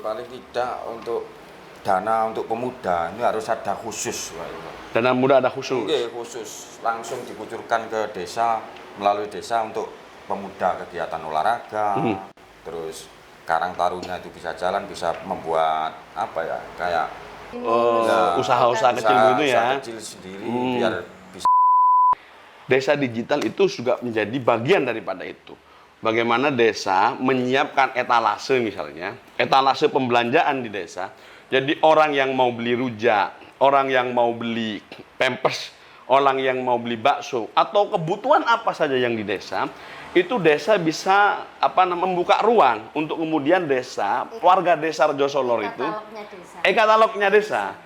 paling tidak untuk dana untuk pemuda ini harus ada khusus. Dana muda ada khusus? Oke, khusus. Langsung dikucurkan ke desa, melalui desa untuk pemuda kegiatan olahraga. Terus Karang Taruna itu bisa jalan, bisa membuat apa ya, kayak usaha-usaha kecil begitu ya? Usaha kecil sendiri biar bisa. Desa digital itu juga menjadi bagian daripada itu. Bagaimana desa menyiapkan etalase misalnya, etalase pembelanjaan di desa. Jadi orang yang mau beli rujak, orang yang mau beli pampers, orang yang mau beli bakso, atau kebutuhan apa saja yang di desa, itu desa bisa membuka ruang untuk kemudian desa, warga desa Rejosolor itu, katalognya desa.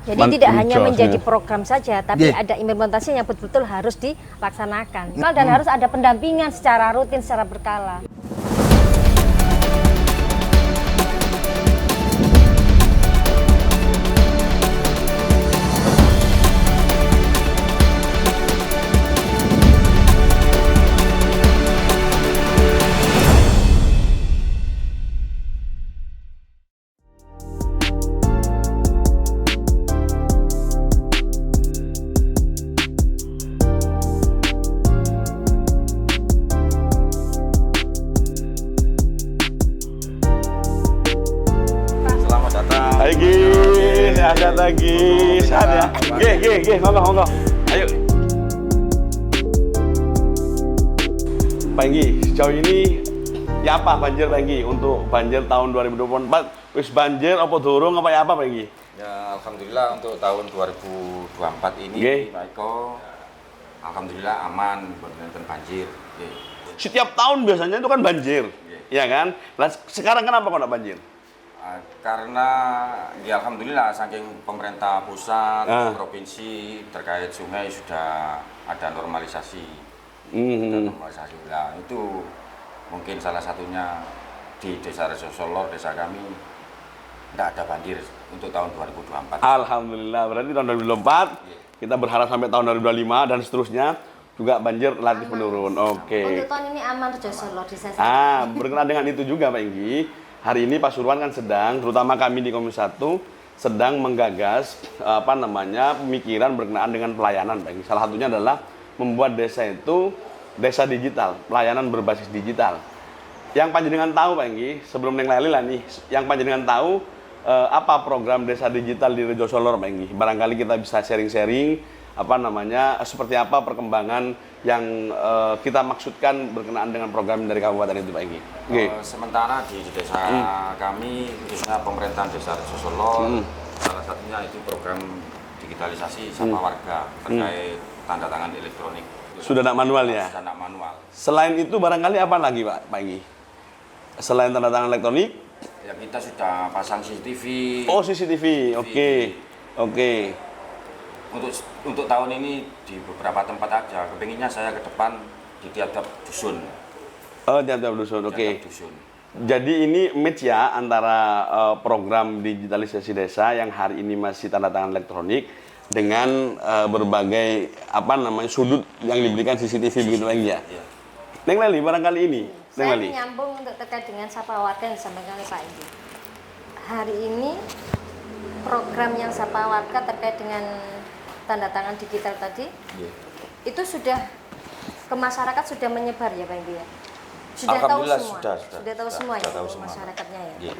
Jadi tidak hanya menjadi program saja, tapi ada implementasi yang betul-betul harus dilaksanakan. Dan harus ada pendampingan secara rutin, secara berkala. Sehat lagi, sehat ya. Gih, monggo. Ayo. Pak Enggi, sejauh ini ya apa banjir Pak Enggi untuk banjir tahun 2024? Wis banjir apa durung apa ya apa Pak Enggi? Ya alhamdulillah untuk tahun 2024 ini Pak Eko, alhamdulillah aman berhenti banjir. Setiap tahun biasanya itu kan banjir, ya kan? Nah, sekarang kenapa kok nggak banjir? Karena ya alhamdulillah saking pemerintah pusat, provinsi terkait sungai sudah ada normalisasi. Nah, itu mungkin salah satunya di Desa Rejosolor, desa kami tidak ada banjir untuk tahun 2024. Alhamdulillah, berarti tahun 2024 kita berharap sampai tahun 2025 dan seterusnya juga banjir relatif menurun. Untuk tahun ini aman Rejosolor desa saya. Berkenaan dengan itu juga Pak Enggi. Hari ini Pak Surwan kan sedang, terutama kami di Komisi 1, sedang menggagas pemikiran berkenaan dengan pelayanan Pak Enggi. Salah satunya adalah membuat desa itu desa digital, pelayanan berbasis digital. Yang panjenengan tahu Pak Enggi, sebelum Neng Leli lah nih, yang panjenengan tahu apa program desa digital di Rejosolor Pak Enggi? Barangkali kita bisa sharing-sharing seperti apa perkembangan yang kita maksudkan berkenaan dengan program dari kabupaten itu Pak Enggi. Sementara di desa kami, khususnya pemerintahan desa Rejosolor, salah satunya itu program digitalisasi Sapa Warga terkait tanda tangan elektronik. Sudah tidak manual ya? Sudah tidak manual. Selain itu barangkali apa lagi Pak Enggi? Selain tanda tangan elektronik? Ya kita sudah pasang CCTV. Oh CCTV, oke. Untuk tahun ini di beberapa tempat aja, kepinginnya saya ke depan di tiap-tiap dusun. Oh, tiap-tiap dusun, oke. Jadi ini match ya antara program digitalisasi desa yang hari ini masih tanda tangan elektronik dengan berbagai sudut yang diberikan CCTV begitu lagi ya. Neng Leli, barangkali ini. Saya menyambung untuk terkait dengan Sapa Warga yang disampaikan oleh Pak Enggi. Hari ini program yang Sapa Warga terkait dengan tanda tangan digital tadi, itu sudah ke masyarakat sudah menyebar ya Pak Enggi ya? Sudah tahu semua? Sudah tahu semua ya masyarakatnya ya?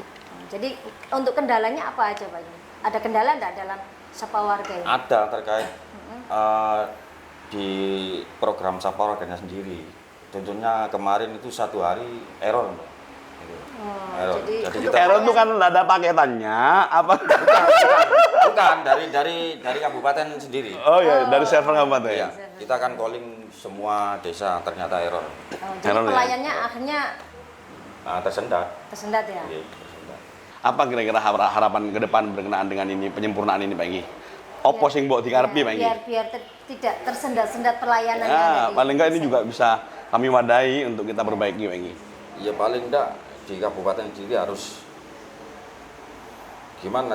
Jadi untuk kendalanya apa aja Pak Enggi? Ada kendala enggak dalam Sapa Warga ini? Ada terkait di program Sapa Warganya sendiri. Contohnya kemarin itu 1 hari error. Jadi error itu kan ada paketannya apa? Bukan dari kabupaten sendiri. Oh ya, dari server kabupaten. Ya, kita kan calling semua desa ternyata error. Jadi pelayannya akhirnya tersendat. Tersendat ya. Apa kira-kira harapan ke depan berkenaan dengan ini penyempurnaan ini Pak Enggi? Opo sing mbok dikarepi Pak Enggi? Biar tidak tersendat-sendat pelayanannya. Ya, paling enggak ini juga bisa kami wadahi untuk kita perbaiki Pak Enggi. Ya paling enggak di kabupaten sendiri harus gimana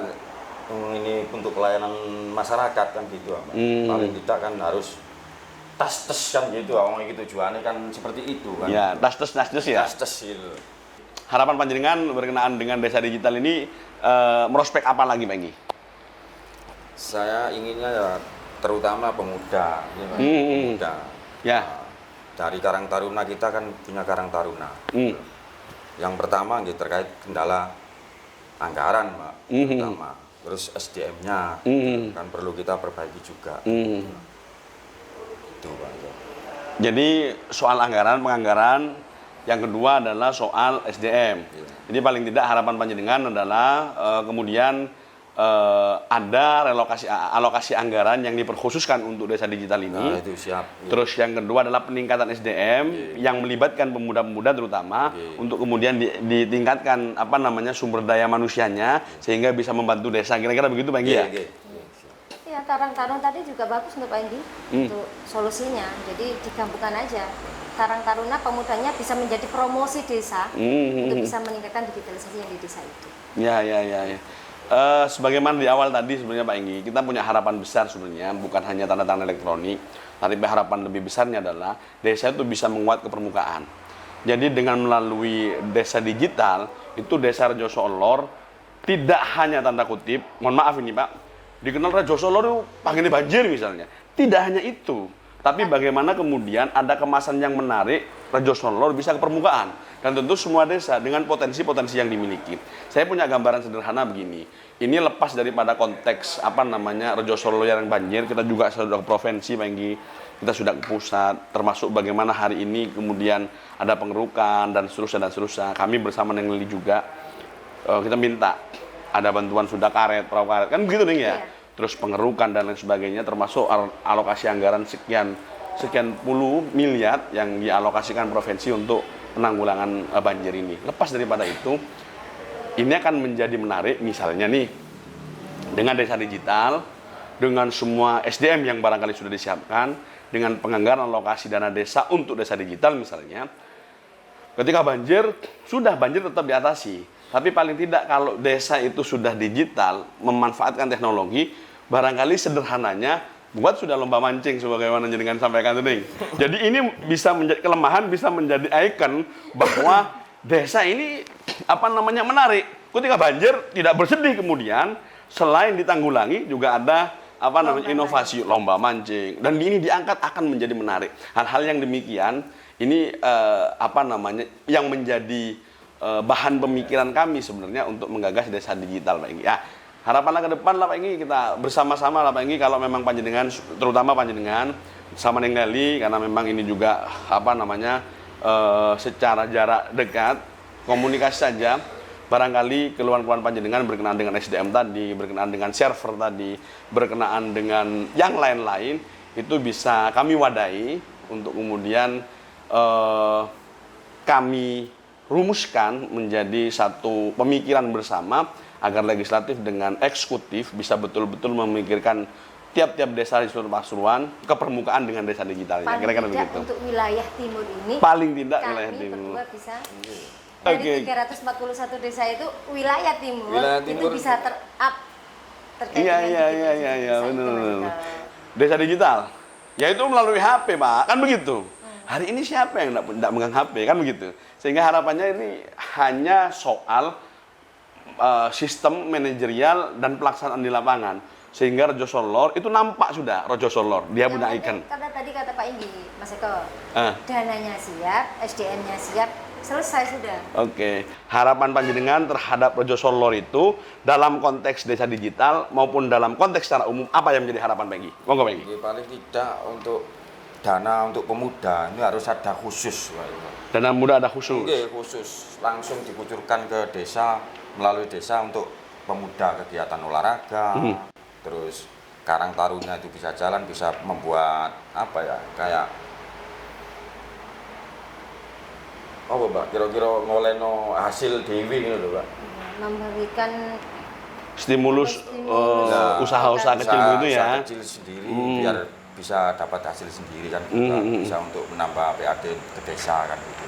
ini untuk pelayanan masyarakat kan gitu paling tidak kan harus tas kan gitu gitu tujuannya kan seperti itu kan ya tas ya tas gitu. harapan panjenengan berkenaan dengan desa digital ini merospek apa lagi Pak Enggi? Saya inginnya ya terutama pemuda, ya, Pak. Pemuda. Ya. Dari Karang Taruna kita kan punya Karang Taruna. Yang pertama gitu, terkait kendala anggaran, Pak. Pertama. Terus SDM-nya kan perlu kita perbaiki juga. Itu, Pak. Jadi soal penganggaran, yang kedua adalah soal SDM. Jadi paling tidak harapan panjenengan adalah kemudian ada alokasi anggaran yang diperkhususkan untuk desa digital ini. Nah, itu siap. Terus yang kedua adalah peningkatan SDM yang melibatkan pemuda-pemuda terutama untuk kemudian ditingkatkan sumber daya manusianya sehingga bisa membantu desa. Kira-kira begitu Pak Enggi ya? Ya, Karang Taruna tadi juga bagus untuk Pak Enggi untuk solusinya. Jadi digabungkan aja. Karang Taruna pemudanya bisa menjadi promosi desa untuk bisa meningkatkan digitalisasi yang di desa itu. Ya. Sebagaimana di awal tadi sebenarnya Pak Enggi, kita punya harapan besar sebenarnya, bukan hanya tanda tangan elektronik, tapi harapan lebih besarnya adalah desa itu bisa menguat ke permukaan. Jadi dengan melalui desa digital, itu desa Rejo Solor tidak hanya tanda kutip, mohon maaf ini Pak, dikenal Rejo Solor itu pagi banjir misalnya. Tidak hanya itu, tapi bagaimana kemudian ada kemasan yang menarik, Rejo Solor bisa ke permukaan. Dan tentu semua desa dengan potensi-potensi yang dimiliki. Saya punya gambaran sederhana begini. Ini lepas daripada konteks Rejo Solor yang banjir, kita juga sudah ke provinsi Pak Enggi, kita sudah ke pusat, termasuk bagaimana hari ini kemudian ada pengerukan dan seterusnya. Kami bersama dengan Lili juga kita minta ada bantuan sudah karet, perahu karet, kan begitu nih ya. Terus pengerukan dan lain sebagainya, termasuk alokasi anggaran sekian puluh miliar yang dialokasikan provinsi untuk penanggulangan banjir ini. Lepas daripada itu, ini akan menjadi menarik misalnya nih dengan desa digital, dengan semua SDM yang barangkali sudah disiapkan, dengan penganggaran alokasi dana desa untuk desa digital misalnya. Ketika banjir tetap diatasi. Tapi paling tidak kalau desa itu sudah digital, memanfaatkan teknologi, barangkali sederhananya buat sudah lomba mancing sebagaimana jenengan sampaikan tadi. Jadi ini bisa menjadi kelemahan, bisa menjadi ikon bahwa desa ini menarik. Ketika banjir tidak bersedih kemudian selain ditanggulangi juga ada inovasi lomba mancing dan ini diangkat akan menjadi menarik. Hal-hal yang demikian ini yang menjadi bahan pemikiran kami sebenarnya untuk menggagas desa digital Pak Enggi. Ya, harapanlah ke depan lah Pak Enggi, kita bersama-sama lah Pak Enggi, kalau memang panjenengan, terutama panjenengan sama Nenggali, karena memang ini juga secara jarak dekat, komunikasi saja, barangkali keluhan-keluhan panjenengan berkenaan dengan SDM tadi, berkenaan dengan server tadi, berkenaan dengan yang lain-lain, itu bisa kami wadahi untuk kemudian kami rumuskan menjadi satu pemikiran bersama agar legislatif dengan eksekutif bisa betul-betul memikirkan tiap-tiap desa di seluruh Pasuruan ke permukaan dengan desa digitalnya. Kira-kira begitu. Untuk wilayah timur ini, paling tidak kami wilayah timur berdua bisa dari 341 desa itu wilayah timur itu bisa ter-up terkait Iya, benar. Desa digital, yaitu melalui HP Pak, kan begitu. Hari ini siapa yang tidak megang HP, kan begitu. Sehingga harapannya ini hanya soal sistem manajerial dan pelaksanaan di lapangan. Sehingga Rejo Solor itu nampak sudah, Rejo Solor, dia punya ikon. Karena tadi kata Pak Enggi, Mas Eko, dananya siap, SDM-nya siap, selesai sudah. Oke, harapan panjenengan terhadap Rejo Solor itu dalam konteks desa digital maupun dalam konteks secara umum, apa yang menjadi harapan Pak Enggi? Monggo Pak Enggi. Paling tidak untuk dana untuk pemuda ini harus ada khusus. Dana muda ada khusus? Oke, khusus. Langsung dikucurkan ke desa, melalui desa untuk pemuda kegiatan olahraga. Terus Karang Taruna itu bisa jalan, bisa membuat kayak Mbak, kira-kira ngoleno hasil dewi gitu loh Mbak. Memberikan stimulus usaha-usaha kecil begitu ya. Usaha kecil sendiri biar bisa dapat hasil sendiri kan, bisa untuk menambah PAD ke desa kan gitu.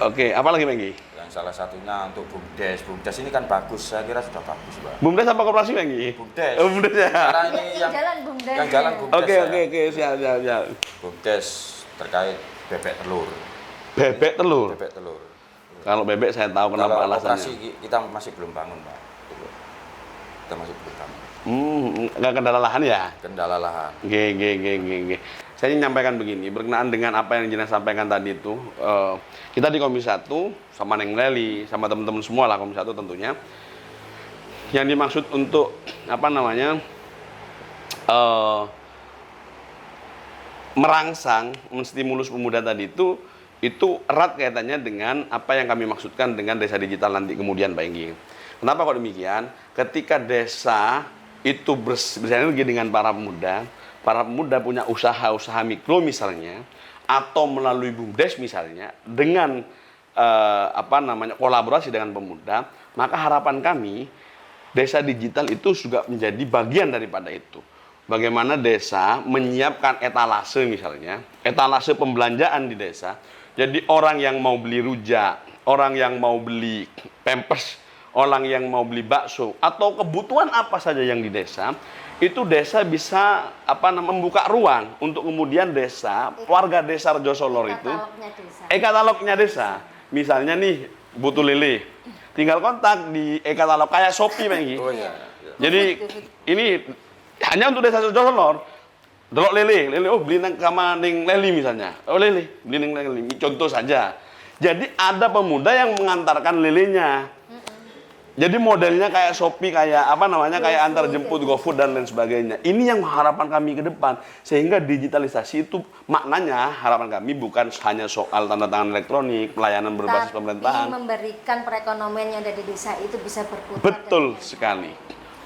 Oke, apa lagi Pak Enggi? Yang salah satunya untuk BUMDes. BUMDes ini kan bagus, saya kira sudah bagus Pak. BUMDes apa koperasi Pak Enggi? BUMDes. Oh, BUMDes ya. Karena ini yang jalan BUMDes. Yang jalan BUMDes. Oke, siap. BUMDes terkait bebek telur. Bebek telur. Kalau bebek saya tahu kenapa Kalau alasannya. operasi kita masih belum bangun, Pak. Kita masih belum bangun. Nggak kendala lahan ya? Kendala lahan. G. Saya ingin menyampaikan begini, berkenaan dengan apa yang Jenaz sampaikan tadi itu, kita di Komisi 1 sama Neng Leli, sama teman-teman semua lah Komisi 1 tentunya, yang dimaksud untuk apa namanya merangsang, menstimulus pemuda tadi itu erat kaitannya dengan apa yang kami maksudkan dengan desa digital nanti kemudian, Pak Enggi. Kenapa kok demikian? Ketika desa itu bersinergi dengan para pemuda punya usaha-usaha mikro misalnya, atau melalui BUMDes misalnya, dengan kolaborasi dengan pemuda, maka harapan kami desa digital itu juga menjadi bagian daripada itu. Bagaimana desa menyiapkan etalase misalnya, etalase pembelanjaan di desa. Jadi orang yang mau beli rujak, orang yang mau beli pampers, orang yang mau beli bakso, atau kebutuhan apa saja yang di desa, itu desa bisa membuka ruang untuk kemudian desa, warga desa Rejosolor itu, e-katalognya desa. Misalnya nih, butuh lele, tinggal kontak di e-katalog kayak Shopee, Pak Enggi. Oh iya. Jadi ini hanya untuk desa Rejosolor. Delok lele, oh beli sama Neng Leli misalnya. Oh lele, beli Neng Leli. Contoh saja. Jadi ada pemuda yang mengantarkan lelenya. Jadi modelnya kayak Shopee, kayak kayak antar jemput, GoFood dan lain sebagainya. Ini yang harapan kami ke depan. Sehingga digitalisasi itu maknanya harapan kami bukan hanya soal tanda tangan elektronik, pelayanan berbasis pemerintahan. Tapi memberikan perekonomian yang ada di desa itu bisa berputar. Betul sekali.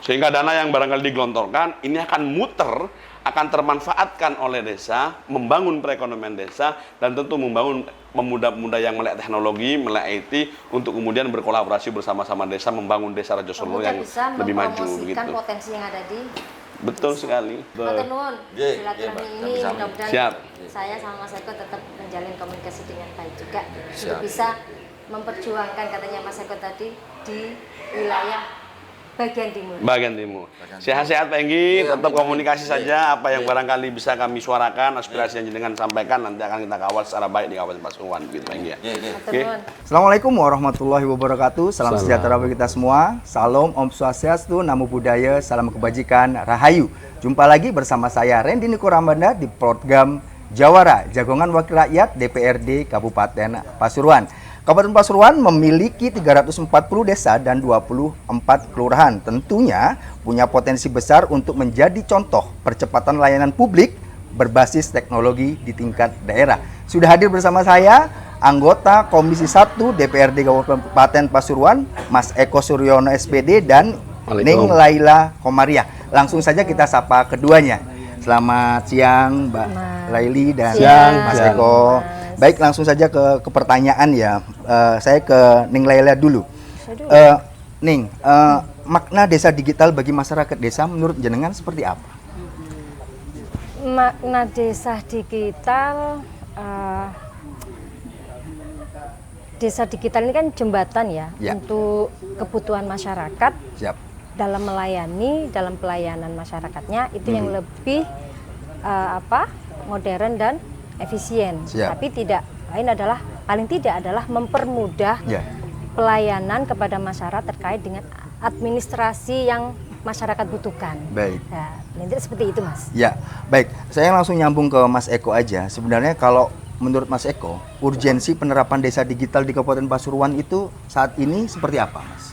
Sehingga dana yang barangkali digelontorkan ini akan muter, akan termanfaatkan oleh desa, membangun perekonomian desa, dan tentu membangun pemuda-pemuda yang melek teknologi, melek IT, untuk kemudian berkolaborasi bersama-sama desa, membangun desa Rejosolor yang lebih maju. Begitu. Potensi yang ada di betul desa. Sekali. Matur nuwun, silaturahmi ini mudah-mudahan siap. Saya sama Mas Eko tetap menjalin komunikasi dengan baik juga, untuk bisa memperjuangkan katanya Mas Eko tadi di wilayah bagian timur. Sehat-sehat Pak Enggi, tetap komunikasi saja apa yang barangkali bisa kami suarakan, aspirasi yang jenengan sampaikan nanti akan kita kawal secara baik di Kabupaten Pasuruan gitu Pak Enggi ya. Assalamualaikum warahmatullahi wabarakatuh. Salam sejahtera bagi kita semua. Salam Om Swastiastu, Namo Buddhaya, salam kebajikan, Rahayu. Jumpa lagi bersama saya Randy Niko Ramadhan di program Jawara, Jagongan Wakil Rakyat DPRD Kabupaten Pasuruan. Kabupaten Pasuruan memiliki 340 desa dan 24 kelurahan. Tentunya punya potensi besar untuk menjadi contoh percepatan layanan publik berbasis teknologi di tingkat daerah. Sudah hadir bersama saya anggota Komisi 1 DPRD Kabupaten Pasuruan, Mas Eko Suryono SPD dan Neng Laila Komariah. Langsung saja kita sapa keduanya. Selamat siang Mbak Laili dan Mas Eko. Baik, langsung saja ke pertanyaan ya. Saya ke Neng Laila dulu. Neng, makna desa digital bagi masyarakat desa menurut jenengan seperti apa? Makna desa digital, ini kan jembatan ya, untuk kebutuhan masyarakat. Siap. Dalam melayani, dalam pelayanan masyarakatnya itu yang lebih modern dan efisien. Siap. Tapi paling tidak adalah mempermudah pelayanan kepada masyarakat terkait dengan administrasi yang masyarakat butuhkan. Baik. Nah, seperti itu Mas. Ya, baik. Saya langsung nyambung ke Mas Eko aja. Sebenarnya kalau menurut Mas Eko, urgensi penerapan desa digital di Kabupaten Pasuruan itu saat ini seperti apa, Mas?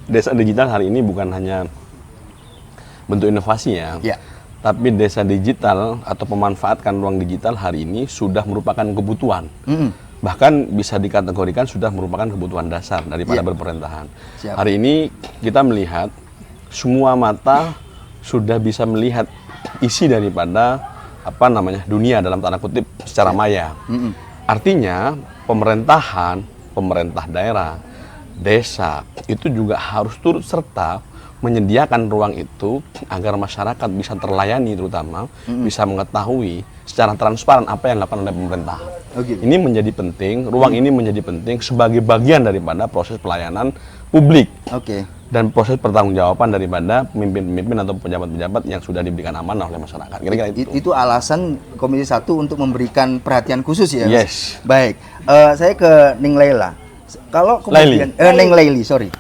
Desa digital hari ini bukan hanya bentuk inovasi ya. Tapi desa digital atau pemanfaatkan ruang digital hari ini sudah merupakan kebutuhan. Bahkan bisa dikategorikan sudah merupakan kebutuhan dasar daripada berpemerintahan. Hari ini kita melihat semua mata sudah bisa melihat isi daripada dunia dalam tanda kutip secara maya. Artinya pemerintah daerah, desa itu juga harus turut serta menyediakan ruang itu agar masyarakat bisa terlayani, terutama bisa mengetahui secara transparan apa yang dilakukan oleh pemerintah. Ini menjadi penting, ruang ini menjadi penting sebagai bagian daripada proses pelayanan publik. dan proses pertanggungjawaban daripada pemimpin-pemimpin atau pejabat-pejabat yang sudah diberikan amanah oleh masyarakat. Kira-kira itu. Itu alasan Komisi 1 untuk memberikan perhatian khusus ya, Mas? Yes. Baik, saya ke Ning Laila. Kalau kemudian Ning Laili, sorry.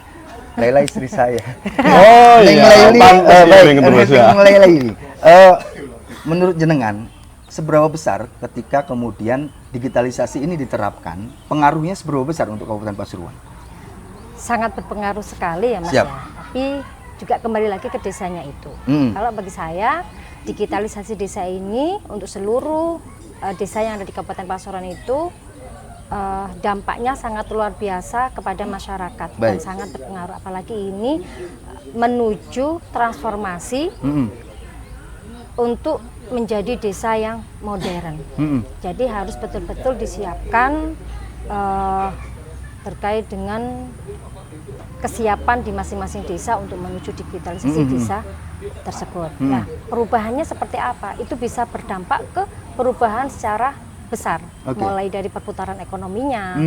Laila istri saya. Oh Ning iya. Laili, baik. Ning Laila ini. Menurut jenengan, seberapa besar ketika kemudian digitalisasi ini diterapkan, pengaruhnya seberapa besar untuk Kabupaten Pasuruan? Sangat berpengaruh sekali ya Mas Siap. ya. Tapi juga kembali lagi ke desanya itu. Kalau bagi saya digitalisasi desa ini untuk seluruh desa yang ada di Kabupaten Pasuruan itu dampaknya sangat luar biasa kepada masyarakat. Dan sangat berpengaruh, apalagi ini menuju transformasi untuk menjadi desa yang modern. Jadi harus betul-betul disiapkan terkait dengan kesiapan di masing-masing desa untuk menuju digitalisasi desa tersebut. Nah, perubahannya seperti apa? Itu bisa berdampak ke perubahan secara besar, mulai dari perputaran ekonominya,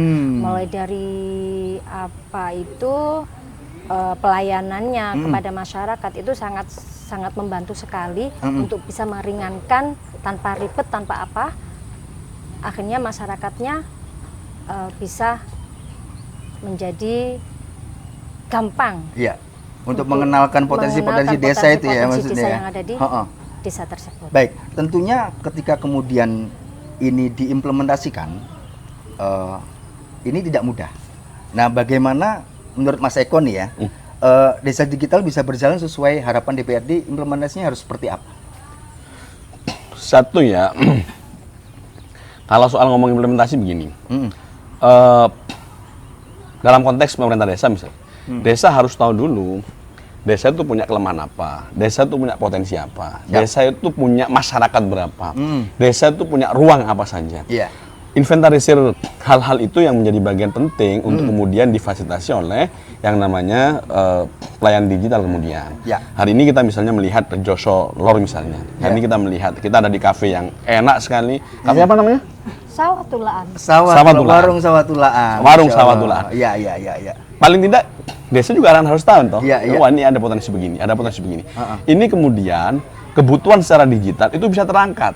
mulai dari apa itu pelayanannya kepada masyarakat, itu sangat membantu sekali untuk bisa meringankan tanpa ribet, tanpa apa, akhirnya masyarakatnya bisa menjadi gampang. Iya. Untuk mengenalkan potensi-potensi desa itu ya maksudnya. Desa yang ada di desa tersebut. Baik, tentunya ketika kemudian ini diimplementasikan, ini tidak mudah. Nah, bagaimana menurut Mas Eko nih ya, desa digital bisa berjalan sesuai harapan DPRD, implementasinya harus seperti apa? Satu ya, kalau soal ngomong implementasi begini, dalam konteks pemerintah desa misalnya, desa harus tahu dulu, desa itu punya kelemahan apa, desa itu punya potensi apa, desa itu punya masyarakat berapa, desa itu punya ruang apa saja. Inventarisir hal-hal itu yang menjadi bagian penting untuk kemudian difasilitasi oleh yang namanya pelayanan digital kemudian. Hari ini kita misalnya melihat Joso Lor misalnya, hari ini kita melihat, kita ada di kafe yang enak sekali, kafe apa namanya? Sawatulaan. Warung Sawatulaan. Warung Sawatulaan. Iya. Paling tidak desa juga harus tahu toh. Wah, ini ada potensi begini, ada potensi begini. Ini kemudian kebutuhan secara digital itu bisa terangkat.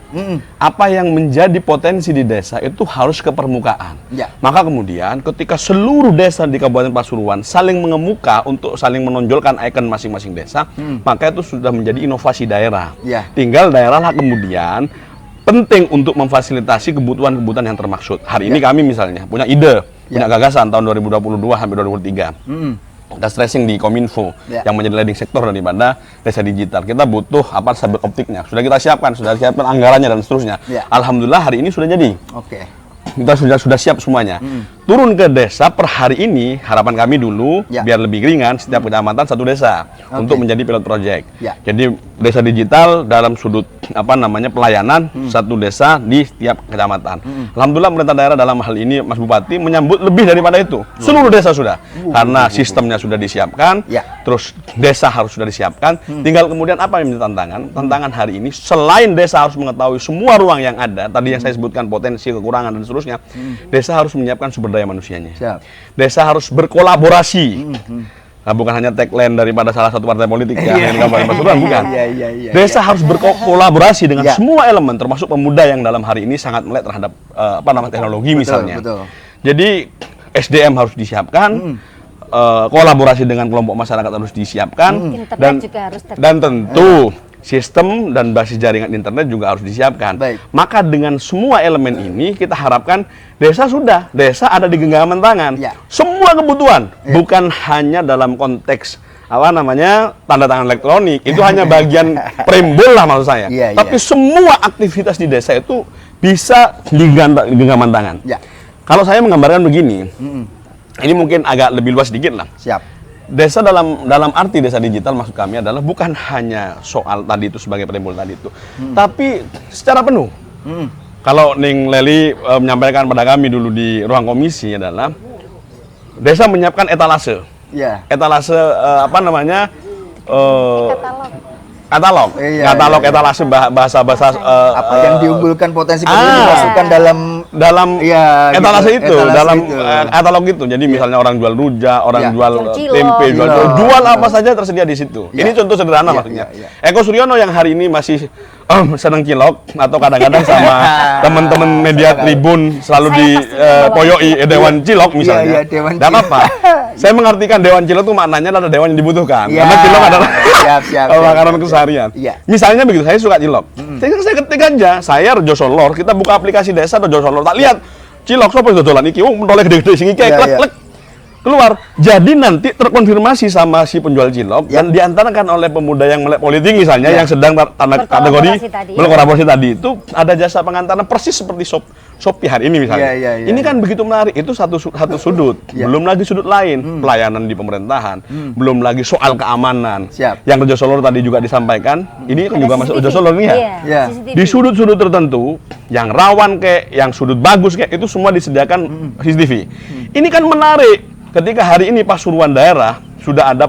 Apa yang menjadi potensi di desa itu harus ke permukaan. Maka kemudian ketika seluruh desa di Kabupaten Pasuruan saling mengemuka untuk saling menonjolkan ikon masing-masing desa, maka itu sudah menjadi inovasi daerah. Tinggal daerahlah kemudian penting untuk memfasilitasi kebutuhan-kebutuhan yang termaksud. Hari ini kami misalnya punya ide, punya gagasan tahun 2022 sampai 2023. Kita stressing di Kominfo yang menjadi leading sektor daripada desa digital. Kita butuh apa sabel optiknya. Sudah kita siapkan, sudah siapkan anggarannya dan seterusnya. Alhamdulillah hari ini sudah jadi. Kita sudah siap semuanya. Turun ke desa per hari ini, harapan kami dulu biar lebih ringan, setiap kecamatan satu desa untuk menjadi pilot project. Jadi desa digital dalam sudut apa namanya pelayanan satu desa di setiap kecamatan. Alhamdulillah pemerintah daerah dalam hal ini Mas Bupati menyambut lebih daripada itu. Seluruh desa sudah. Karena sistemnya sudah disiapkan, terus desa harus sudah disiapkan. Tinggal kemudian apa yang menjadi tantangan? Tantangan hari ini selain desa harus mengetahui semua ruang yang ada, tadi yang saya sebutkan potensi, kekurangan dan seterusnya, desa harus menyiapkan sumber daya manusianya. Desa harus berkolaborasi. Nah, bukan hanya tagline daripada salah satu partai politik yang Kabupaten Pasuruan, bukan. Desa harus berkolaborasi dengan semua elemen, termasuk pemuda yang dalam hari ini sangat melek terhadap apa namanya teknologi misalnya. Jadi SDM harus disiapkan, kolaborasi dengan kelompok masyarakat harus disiapkan, dan tentu sistem dan basis jaringan internet juga harus disiapkan. Maka dengan semua elemen ini kita harapkan desa ada di genggaman tangan. Semua kebutuhan, bukan hanya dalam konteks apa namanya tanda tangan elektronik, itu hanya bagian prembol lah maksud saya. Tapi semua aktivitas di desa itu bisa di genggaman tangan. Kalau saya menggambarkan begini, ini mungkin agak lebih luas sedikit lah. Desa dalam arti desa digital maksud kami adalah bukan hanya soal tadi itu sebagai prembol tadi itu, tapi secara penuh. Kalau Ning Leli menyampaikan pada kami dulu di ruang komisi adalah desa menyiapkan etalase. Etalase apa namanya? Katalog etalase bahasa apa yang diunggulkan potensi dimasukkan dalam dalam Iya, etalase gitu, itu, etalase dalam itu. Katalog itu. Jadi misalnya orang jual rujak, orang Iya. jual Jual cilok. tempe, Cilok. jual apa saja tersedia di situ. Iya. Ini contoh sederhana Iya, maksudnya. iya, Eko Suryono yang hari ini masih senang cilok atau kadang-kadang sama teman-teman media Tribun selalu Saya di pasti membawa poyoi Dewan Cilok misalnya. Iya, Dewan Dan Cilok. apa? Saya mengartikan Dewan Cilok itu maknanya adalah dewan yang dibutuhkan. Iya. Karena cilok adalah Siap, makanan siap. keseharian. Iya. Misalnya begitu, saya suka cilok. Saya ketik aja, saya Rejo Solor, kita buka aplikasi desa Rejo Solor, tak lihat cilok sapa dodolan iki, mentoleh gede-gede sing iki Iya, iya. klek keluar. Jadi nanti terkonfirmasi sama si penjual cilok Ya. dan diantarkan oleh pemuda yang melek politik misalnya Ya. yang sedang tanda kategori Berkolaborasi tadi. berkolaborasi tadi itu ada jasa pengantaran persis seperti Shopee hari ini misalnya. Ya, ya, Ini ya. kan begitu menarik. Itu satu sudut. Ya. Belum lagi sudut lain, pelayanan di pemerintahan. Belum lagi soal keamanan. Siap. Yang Rejo Solor tadi juga disampaikan. Ini kan juga masuk Rejo Solor nih ya. Iya, Iya. CCTV. Di sudut-sudut tertentu, yang rawan kayak, yang sudut bagus kayak, itu semua disediakan CCTV. Ini kan menarik. Ketika hari ini Pasuruan daerah sudah ada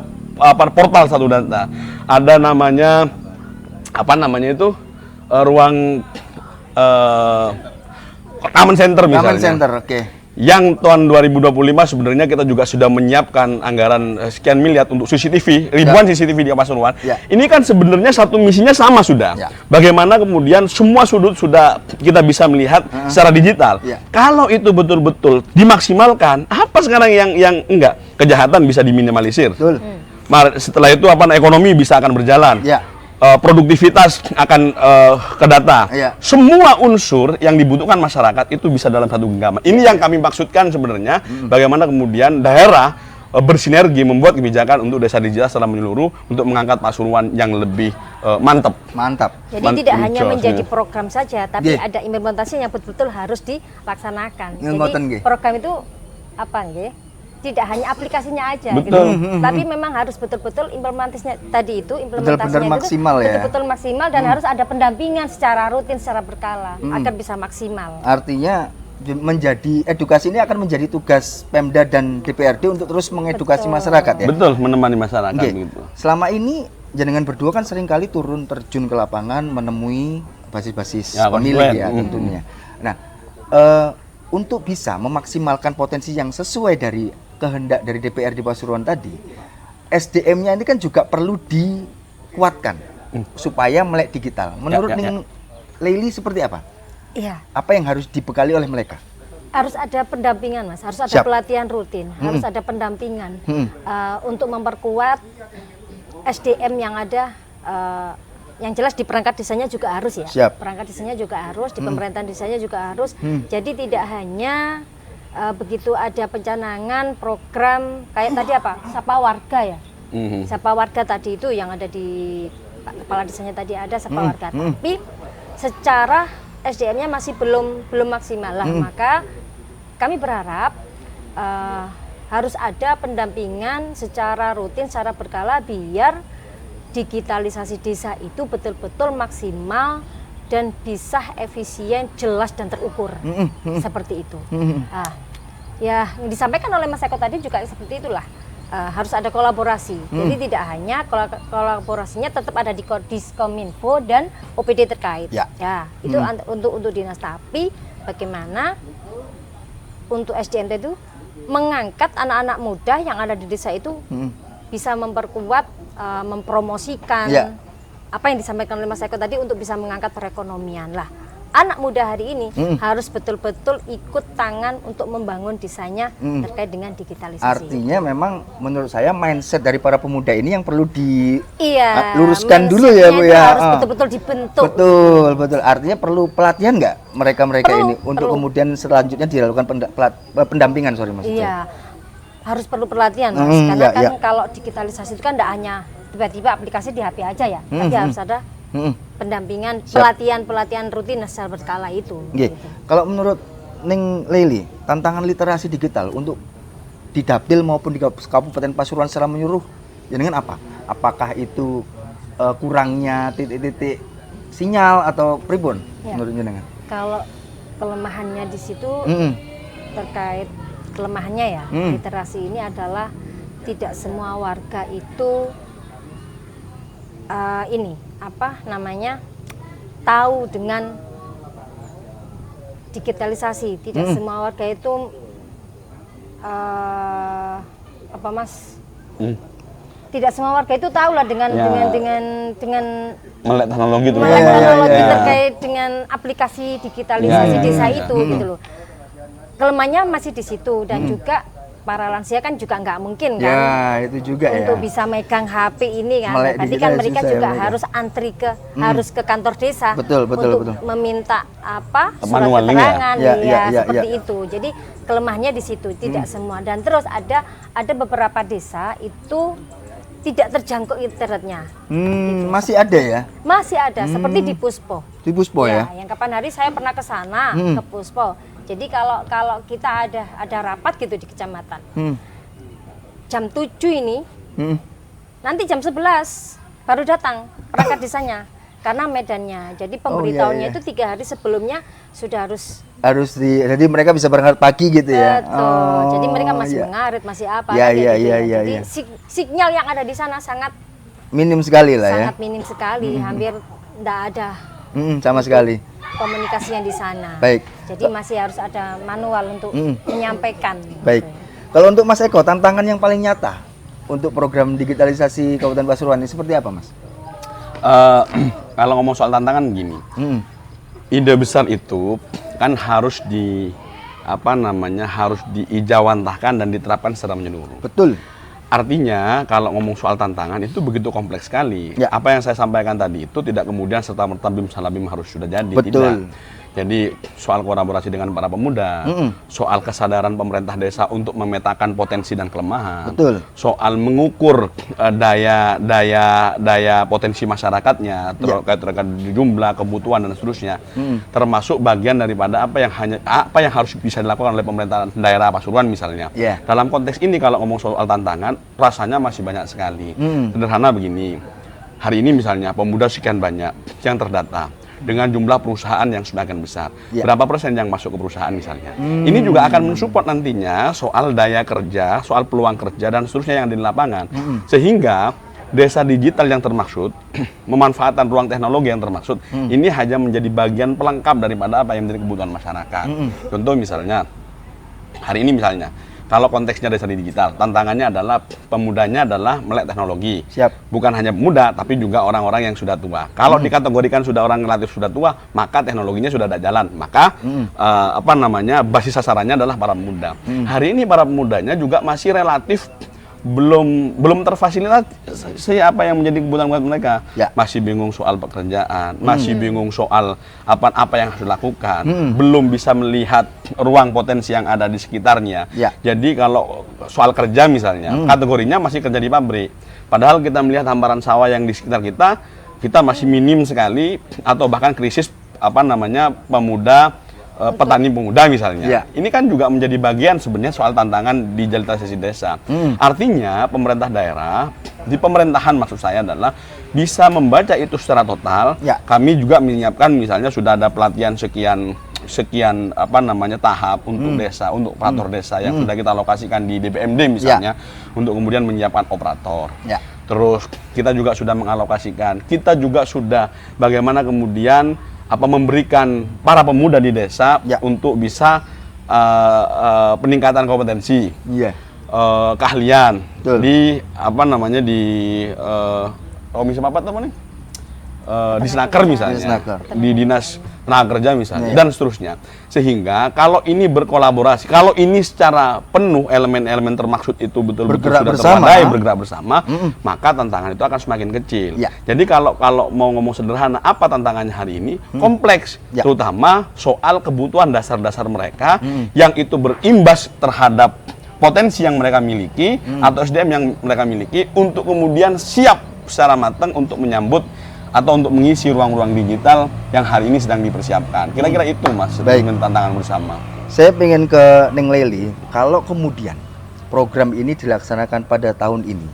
portal satu data, ada namanya ruang Common Center misalnya. Common Center, oke. Yang tahun 2025 sebenarnya kita juga sudah menyiapkan anggaran sekian miliar untuk CCTV, ribuan CCTV di Pasuruan. Ya. Ini kan sebenarnya satu misinya sama sudah. Ya. Bagaimana kemudian semua sudut sudah kita bisa melihat secara digital. Ya. Kalau itu betul-betul dimaksimalkan, apa sekarang yang enggak? Kejahatan bisa diminimalisir. Betul. Setelah itu ekonomi bisa akan berjalan. Ya. Produktivitas akan ke data. Iya. Semua unsur yang dibutuhkan masyarakat itu bisa dalam satu genggaman. Ini yang kami maksudkan sebenarnya, bagaimana kemudian daerah bersinergi membuat kebijakan untuk desa digital secara menyeluruh untuk mengangkat Pasuruan yang lebih mantap. Mantap. Jadi tidak hanya Jos, menjadi ya. program saja, tapi Nggih. ada implementasi yang betul-betul harus dilaksanakan. Ngoten, nggih. Jadi program itu apa nggih? Tidak hanya aplikasinya aja Betul. gitu. Tapi memang harus betul-betul implementasinya tadi itu Betul-betul implementasinya maksimal ya. betul-betul maksimal dan harus ada pendampingan secara rutin, secara berkala agar bisa maksimal. Artinya menjadi edukasi ini akan menjadi tugas Pemda dan DPRD untuk terus mengedukasi Betul. masyarakat ya. Betul, menemani masyarakat Oke. begitu. Selama ini jenengan berdua kan seringkali turun terjun ke lapangan menemui basis-basis Ya, pemilih konstituen. ya tentunya. Nah, untuk bisa memaksimalkan potensi yang sesuai dari kehendak dari DPRD Pasuruan tadi, SDM-nya ini kan juga perlu dikuatkan supaya melek digital. Menurut ya, ya. Ning Leili seperti apa? Iya. Apa yang harus dibekali oleh mereka? Harus ada pendampingan, Mas. Harus ada Siap. pelatihan rutin, harus ada pendampingan untuk memperkuat SDM yang ada. Yang jelas di perangkat desanya juga harus ya. Siap. Perangkat desanya juga harus, di pemerintahan desanya juga harus. Jadi tidak hanya begitu ada pencanangan program kayak tadi apa? Sapa warga ya. Sapa warga tadi itu yang ada di kepala desanya tadi ada sapa warga. Tapi secara SDM-nya masih belum maksimal lah. Maka kami berharap harus ada pendampingan secara rutin, secara berkala biar digitalisasi desa itu betul-betul maksimal dan bisa efisien, jelas dan terukur. Seperti itu. Nah, ya yang disampaikan oleh Mas Eko tadi juga seperti itulah. Harus ada kolaborasi. Jadi tidak hanya kolaborasinya tetap ada di Diskominfo dan OPD terkait. Ya. Itu untuk dinas, tapi bagaimana untuk SDM itu mengangkat anak-anak muda yang ada di desa itu bisa memperkuat, mempromosikan Ya. apa yang disampaikan oleh Mas Eko tadi untuk bisa mengangkat perekonomian lah. Anak muda hari ini harus betul-betul ikut tangan untuk membangun desanya terkait dengan digitalisasi. Artinya memang menurut saya mindset dari para pemuda ini yang perlu Iya, diluruskan dulu ya Bu mindsetnya itu ya. harus betul-betul dibentuk. Betul. Artinya perlu pelatihan nggak mereka-mereka Perlu, ini untuk perlu. kemudian selanjutnya dilakukan pendampingan, sorry maksud saya. Iya, harus perlu pelatihan Mas, karena iya, kan iya. kalau digitalisasi itu kan tidak hanya tiba-tiba aplikasi di HP aja ya, tapi harus ada pendampingan, Siap. pelatihan rutin secara berkala itu. Nggih. gitu. Kalau menurut Ning Leili, tantangan literasi digital untuk di Dapil maupun di Kabupaten Pasuruan secara menyeluruh, ya dengan apa? Apakah itu kurangnya titik-titik sinyal atau pribon Ya. menurut jenengan? Kalau kelemahannya di situ terkait kelemahannya ya, literasi ini adalah tidak semua warga itu tahu dengan digitalisasi. Tidak semua warga itu apa Mas? Tidak semua warga itu tahu lah dengan melek teknologi itu. melek teknologi terkait dengan aplikasi digitalisasi desa itu gitu loh. Kelemahannya masih di situ dan juga para lansia kan juga nggak mungkin kan Ya, itu juga untuk ya. bisa megang HP ini kan. Melek Berarti digital kan ya, mereka susah ya juga mereka. harus antri harus ke kantor desa Betul, untuk betul. meminta apa surat Manualnya. keterangan Ya, ya, ya, seperti ya. itu. Jadi kelemahannya di situ tidak semua dan terus ada beberapa desa itu tidak terjangkau internetnya. Masih ada ya? Masih ada seperti di Puspo. Di Puspo ya? Yang kapan hari saya pernah ke sana ke Puspo. Jadi kalau kita ada rapat gitu di kecamatan. Jam 7 ini nanti jam 11 baru datang perangkat desanya karena medannya. Jadi pemberitahuannya itu 3 hari sebelumnya sudah harus Jadi mereka bisa berangkat pagi gitu ya? betul. Jadi mereka masih iya. mengarit, masih apa Ya, kan, ya, kayak gitu ya, ya. ya, Jadi ya. sinyal yang ada di sana sangat Minim sekali lah ya? minim sekali, hampir tidak ada Sama sekali. komunikasi yang di sana. Baik. Jadi masih harus ada manual untuk menyampaikan. Baik. Kalau untuk Mas Eko, tantangan yang paling nyata untuk program digitalisasi Kabupaten Pasuruan ini seperti apa, Mas? Kalau ngomong soal tantangan gini, ide besar itu kan harus harus diijawantahkan dan diterapkan secara menyeluruh. Betul. Artinya kalau ngomong soal tantangan itu begitu kompleks sekali. Ya. Apa yang saya sampaikan tadi itu tidak kemudian serta-merta bim salabim harus sudah jadi. Betul. Tidak. Jadi soal kolaborasi dengan para pemuda, soal kesadaran pemerintah desa untuk memetakan potensi dan kelemahan, Betul. soal mengukur daya potensi masyarakatnya terkait jumlah, kebutuhan dan seterusnya, termasuk bagian daripada apa yang harus bisa dilakukan oleh pemerintah daerah Pasuruan misalnya. Yeah. Dalam konteks ini kalau ngomong soal tantangan, rasanya masih banyak sekali. Sederhana begini, hari ini misalnya pemuda sekian banyak yang terdata dengan jumlah perusahaan yang semakin besar. Ya. Berapa persen yang masuk ke perusahaan misalnya. Ini juga akan mensupport nantinya soal daya kerja, soal peluang kerja dan seterusnya yang ada di lapangan. Sehingga desa digital yang termaksud, memanfaatkan ruang teknologi yang termaksud, ini hanya menjadi bagian pelengkap daripada apa yang menjadi kebutuhan masyarakat. Contoh misalnya, hari ini misalnya, kalau konteksnya desa digital, tantangannya adalah pemudanya adalah melek teknologi. Siap. Bukan hanya pemuda, tapi juga orang-orang yang sudah tua. Kalau dikategorikan sudah orang relatif sudah tua, maka teknologinya sudah ada jalan. Maka basis sasarannya adalah para pemuda. Hari ini para pemudanya juga masih relatif belum terfasilitasi apa yang menjadi kebutuhan buat mereka. Ya. Masih bingung soal pekerjaan, masih bingung soal apa yang harus dilakukan, belum bisa melihat ruang potensi yang ada di sekitarnya. Ya. Jadi kalau soal kerja misalnya, kategorinya masih kerja di pabrik. Padahal kita melihat hamparan sawah yang di sekitar kita masih minim sekali atau bahkan krisis petani pemuda misalnya. Ya. Ini kan juga menjadi bagian sebenarnya soal tantangan digitalisasi desa. Artinya pemerintah daerah, di pemerintahan maksud saya adalah bisa membaca itu secara total. Ya. Kami juga menyiapkan misalnya sudah ada pelatihan sekian tahap untuk desa, untuk operator desa yang sudah kita alokasikan di DPMD misalnya untuk kemudian menyiapkan operator. Ya. Terus kita juga sudah mengalokasikan, kita juga sudah bagaimana kemudian memberikan para pemuda di desa untuk bisa peningkatan kompetensi, keahlian. Betul. Di komisi apa namanya? Di Snaker misalnya, Di Snaker. di dinas tenaga kerja misalnya, dan seterusnya. Sehingga kalau ini berkolaborasi, kalau ini secara penuh elemen-elemen termaksud itu betul-betul Bergerak sudah bersama. terpandai, bergerak bersama, maka tantangan itu akan semakin kecil. Ya. Jadi kalau mau ngomong sederhana, apa tantangannya hari ini? Kompleks, Ya. terutama soal kebutuhan dasar-dasar mereka yang itu berimbas terhadap potensi yang mereka miliki atau SDM yang mereka miliki untuk kemudian siap secara matang untuk menyambut atau untuk mengisi ruang-ruang digital yang hari ini sedang dipersiapkan. Kira-kira itu Mas, dengan tantangan bersama. Saya pengen ke Neng Leli, kalau kemudian program ini dilaksanakan pada tahun ini,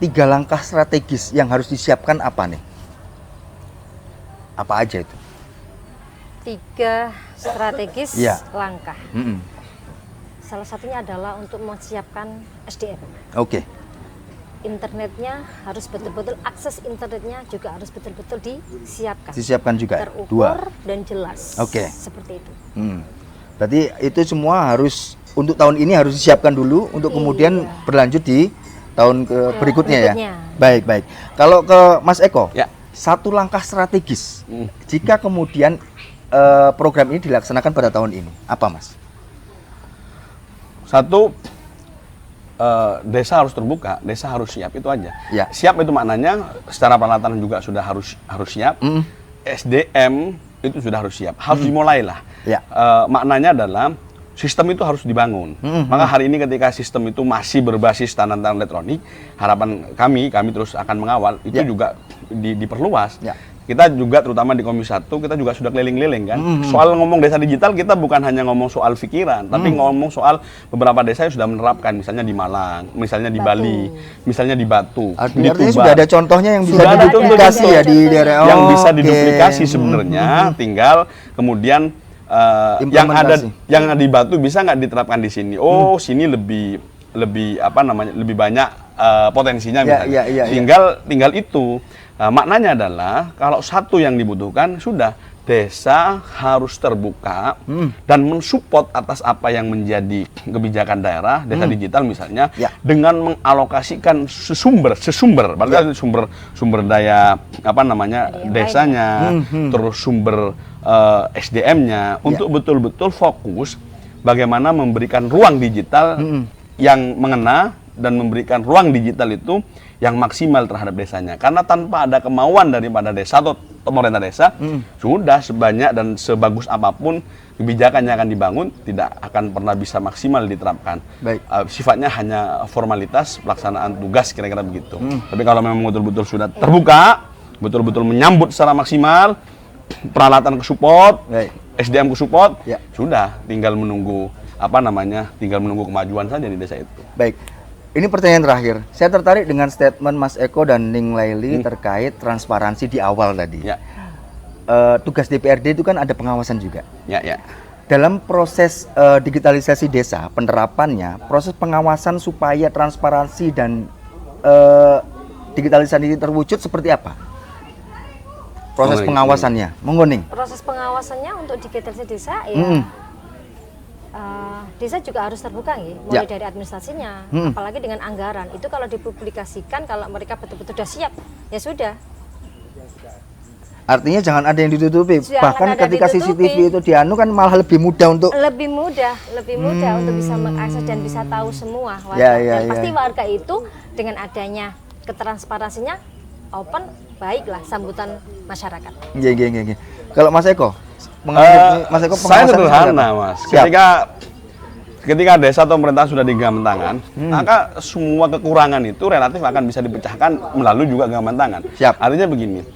3 langkah strategis yang harus disiapkan apa nih? Apa aja itu? 3 strategis Iya. langkah. Salah satunya adalah untuk mempersiapkan SDM. Oke. internetnya harus betul-betul, akses internetnya juga harus betul-betul disiapkan. Disiapkan juga. Terukur dan jelas. Oke. Seperti itu. Berarti itu semua harus untuk tahun ini harus disiapkan dulu untuk kemudian berlanjut di tahun berikutnya ya. Baik, baik. Kalau ke Mas Eko, Ya. satu langkah strategis jika kemudian program ini dilaksanakan pada tahun ini, apa Mas? Satu, desa harus terbuka, desa harus siap, itu aja. Ya. Siap itu maknanya secara peralatan juga sudah harus siap. SDM itu sudah harus siap, harus dimulailah. Ya. Maknanya adalah sistem itu harus dibangun. Maka hari ini ketika sistem itu masih berbasis tangan elektronik, harapan kami terus akan mengawal itu juga diperluas. Ya. Kita juga terutama di Komisi 1 kita juga sudah keliling-keliling kan. Soal ngomong desa digital kita bukan hanya ngomong soal pikiran, tapi ngomong soal beberapa desa yang sudah menerapkan, misalnya di Malang, misalnya di Bali, misalnya di Batu, di Artinya Tuban. sudah ada contohnya yang bisa Sudah ada diduplikasi contoh ya di daerah. yang bisa Oke. diduplikasi sebenarnya, tinggal kemudian yang ada di Batu bisa nggak diterapkan di sini? Oh, sini lebih apa namanya, lebih banyak potensinya misalnya. Tinggal itu. Maknanya adalah kalau satu yang dibutuhkan sudah, desa harus terbuka dan mensupport atas apa yang menjadi kebijakan daerah, desa digital misalnya, dengan mengalokasikan sesumber, berarti sumber daya apa namanya desanya, terus sumber SDM-nya untuk betul-betul fokus bagaimana memberikan ruang digital yang mengena dan memberikan ruang digital itu yang maksimal terhadap desanya. Karena tanpa ada kemauan daripada desa atau pemerintah desa, sudah sebanyak dan sebagus apapun kebijakan yang akan dibangun tidak akan pernah bisa maksimal diterapkan. Baik. Sifatnya hanya formalitas pelaksanaan tugas, kira-kira begitu. Tapi kalau memang betul-betul sudah terbuka, betul-betul menyambut secara maksimal, peralatan ke support, SDM ke support, sudah tinggal menunggu tinggal menunggu kemajuan saja di desa itu. Baik. Ini pertanyaan terakhir. Saya tertarik dengan statement Mas Eko dan Ning Laili terkait transparansi di awal tadi. Ya. Tugas DPRD itu kan ada pengawasan juga. Ya. Dalam proses digitalisasi desa, penerapannya, proses pengawasan supaya transparansi dan digitalisasi ini terwujud seperti apa? Proses pengawasannya, monggo Ning. Proses pengawasannya untuk digitalisasi desa ya. Desa juga harus terbuka mulai dari administrasinya, apalagi dengan anggaran. Itu kalau dipublikasikan, kalau mereka betul-betul sudah siap, ya sudah. Artinya jangan ada yang ditutupi. Bahkan ketika CCTV itu dianu kan malah lebih mudah untuk lebih mudah untuk bisa mengakses dan bisa tahu semua warga. Dan pasti warga itu dengan adanya ketransparansinya open, baiklah sambutan masyarakat. Iya. Kalau Mas Eko, saya sederhana, Mas. Ketika desa atau pemerintah sudah digenggam tangan, maka semua kekurangan itu relatif akan bisa dipecahkan melalui juga genggaman tangan. Artinya begini,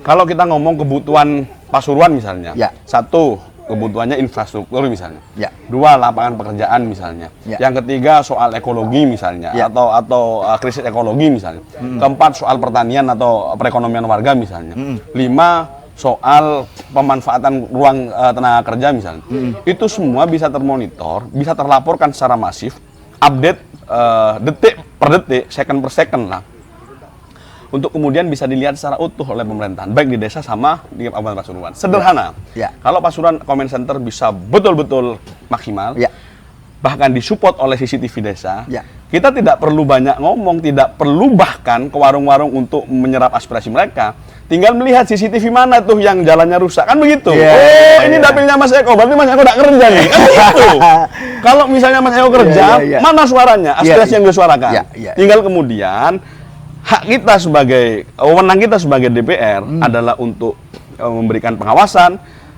kalau kita ngomong kebutuhan Pasuruan misalnya, satu, kebutuhannya infrastruktur misalnya, dua, lapangan pekerjaan misalnya, yang ketiga soal ekologi misalnya, atau krisis ekologi misalnya, keempat soal pertanian atau perekonomian warga misalnya, lima, soal pemanfaatan ruang tenaga kerja misalnya, itu semua bisa termonitor, bisa terlaporkan secara masif, update detik per detik, second per second lah, untuk kemudian bisa dilihat secara utuh oleh pemerintahan, baik di desa sama di Kabupaten Pasuruan. Sederhana, kalau Pasuruan Comment Center bisa betul-betul maksimal, bahkan disupport oleh CCTV desa, kita tidak perlu banyak ngomong, tidak perlu bahkan ke warung-warung untuk menyerap aspirasi mereka. Tinggal melihat CCTV mana tuh yang jalannya rusak, kan begitu. Ini dapilnya Mas Eko, berarti Mas Eko tidak kerja nih, kan begitu. Kalau misalnya Mas Eko kerja, mana suaranya, aspirasi yang disuarakan. Tinggal kemudian hak kita sebagai, wewenang kita sebagai DPR adalah untuk memberikan pengawasan,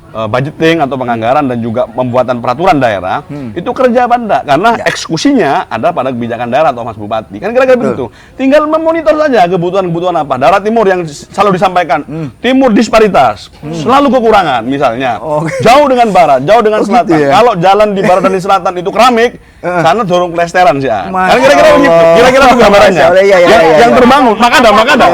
budgeting atau penganggaran dan juga pembuatan peraturan daerah, itu kerja apa enggak? Karena eksekusinya ada pada kebijakan daerah atau Mas Bupati. Kan kira-kira begitu. Tinggal memonitor saja kebutuhan-kebutuhan apa. Daerah timur yang selalu disampaikan, timur disparitas, selalu kekurangan misalnya. Jauh dengan barat, jauh dengan selatan. Kalau jalan di barat dan di selatan itu keramik, sana dorong kelesteran sih. Kan kira-kira begitu. Kira-kira itu gambarannya. Yang terbangun, maka ada.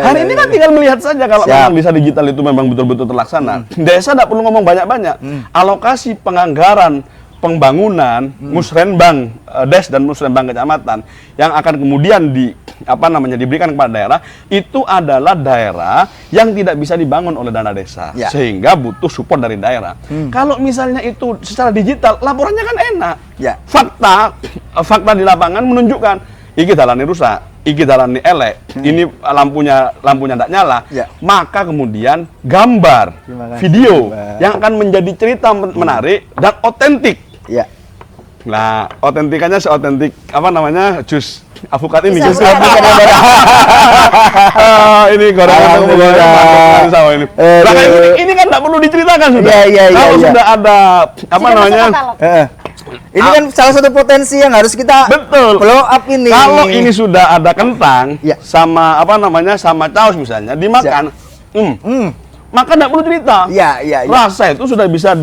Hari ini kan tinggal melihat saja kalau memang bisa digital itu memang betul-betul terlaksana. Desa tidak perlu ngomong banyak-banyak. Alokasi penganggaran pembangunan musrenbang des dan musrenbang kecamatan yang akan kemudian diberikan kepada daerah itu adalah daerah yang tidak bisa dibangun oleh dana desa sehingga butuh support dari daerah. Kalau misalnya itu secara digital laporannya kan enak. Fakta di lapangan menunjukkan iki dalane rusak, iki dalane elek, ini lampunya tidak nyala, maka kemudian gambar, video yang akan menjadi cerita menarik dan otentik. Nah, otentikannya seotentik jus avokat ini. Jus avokat. Ini gorengan sama ini. Nah, ini kan tidak perlu diceritakan sudah. Kalau sudah ada ini kan salah satu potensi yang harus kita blow up ini. Kalau ini sudah ada kentang sama sama caos misalnya dimakan, maka tidak perlu cerita. Rasa itu sudah bisa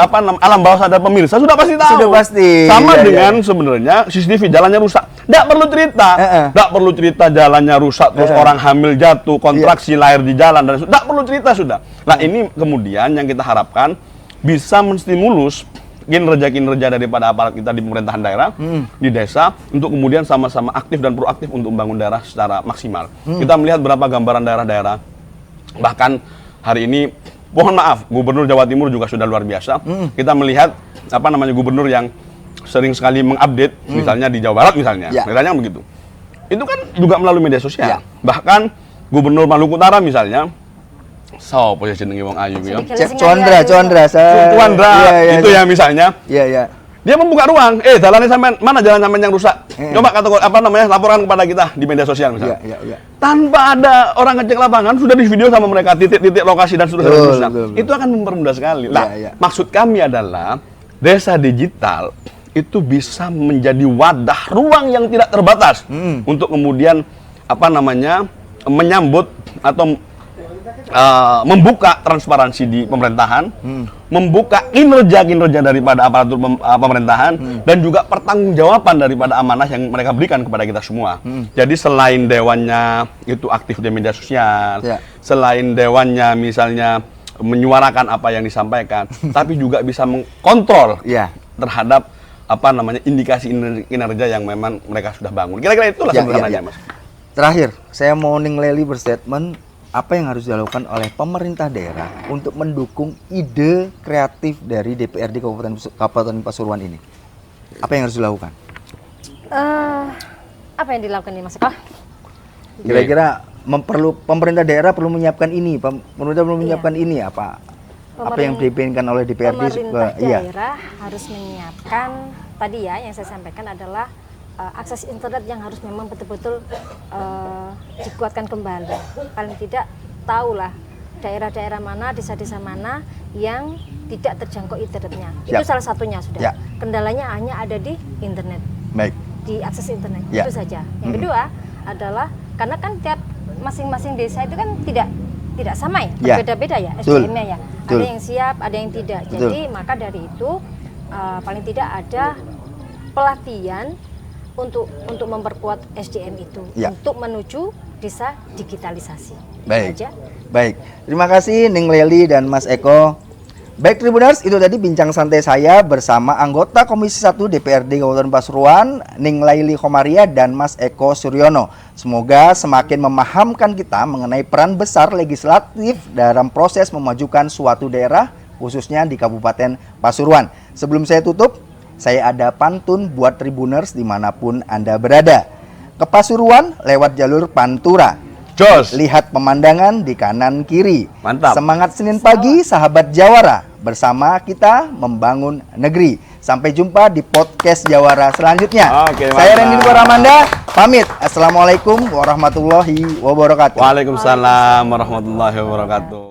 alam bawah sadar pemirsa sudah pasti tahu. Sudah pasti. Sama dengan sebenarnya CCTV jalannya rusak. Tidak perlu cerita. Tidak perlu cerita jalannya rusak terus orang hamil jatuh, kontraksi lahir di jalan dan tidak perlu cerita sudah. Nah, ini kemudian yang kita harapkan bisa menstimulus kinerja daripada aparat kita di pemerintahan daerah, di desa, untuk kemudian sama-sama aktif dan proaktif untuk membangun daerah secara maksimal. Kita melihat berapa gambaran daerah-daerah, bahkan hari ini, mohon maaf, Gubernur Jawa Timur juga sudah luar biasa. Kita melihat gubernur yang sering sekali mengupdate, misalnya di Jawa Barat misalnya begitu. Itu kan juga melalui media sosial. Bahkan Gubernur Maluku Utara misalnya, posisi jenenge wong ayu ya. Condra itu ya misalnya. Dia membuka ruang, jalannya sampean, mana jalan sampean yang rusak? Coba laporan kepada kita di media sosial misalnya. Tanpa ada orang ngecek lapangan sudah di video sama mereka titik-titik lokasi dan seterusnya. Itu akan mempermudah sekali. Maksud kami adalah desa digital itu bisa menjadi wadah ruang yang tidak terbatas untuk kemudian menyambut atau membuka transparansi di pemerintahan, membuka kinerja daripada aparatur pemerintahan, dan juga pertanggungjawaban daripada amanah yang mereka berikan kepada kita semua. Jadi selain dewannya itu aktif di media sosial, selain dewannya misalnya menyuarakan apa yang disampaikan, tapi juga bisa mengkontrol terhadap indikasi kinerja yang memang mereka sudah bangun. Kira-kira itulah sebenarnya, Mas. Terakhir, saya mau Ning Lely berstatement. Apa yang harus dilakukan oleh pemerintah daerah untuk mendukung ide kreatif dari DPRD Kabupaten Pasuruan ini? Apa yang harus dilakukan? Apa yang dilakukan ini, Mas Eko? Kira-kira pemerintah daerah perlu menyiapkan ini, pemerintah perlu menyiapkan ini apa yang diinginkan oleh DPRD? Pemerintah daerah harus menyiapkan tadi yang saya sampaikan adalah akses internet yang harus memang betul-betul dikuatkan kembali. Paling tidak tahulah daerah-daerah mana, desa-desa mana yang tidak terjangkau internetnya. Itu salah satunya sudah. Kendalanya hanya ada di internet. Di akses internet. Itu saja. Yang kedua adalah karena kan tiap masing-masing desa itu kan tidak sama berbeda-beda SDM-nya Ada yang siap, ada yang tidak. Jadi maka dari itu paling tidak ada pelatihan untuk memperkuat SDM itu untuk menuju desa digitalisasi. Baik. Terima kasih Ning Lely dan Mas Eko. Baik Tribuners, itu tadi bincang santai saya bersama anggota Komisi 1 DPRD Kabupaten Pasuruan, Ning Lely Khomaria dan Mas Eko Suryono. Semoga semakin memahamkan kita mengenai peran besar legislatif dalam proses memajukan suatu daerah, khususnya di Kabupaten Pasuruan. Sebelum saya tutup, saya ada pantun buat Tribuners dimanapun Anda berada. Ke Pasuruan lewat jalur Pantura. Jos. Lihat pemandangan di kanan kiri. Mantap. Semangat Senin pagi, sahabat Jawara. Bersama kita membangun negeri. Sampai jumpa di podcast Jawara selanjutnya. Saya Randy Koramanda, pamit. Assalamualaikum warahmatullahi wabarakatuh. Waalaikumsalam warahmatullahi wabarakatuh.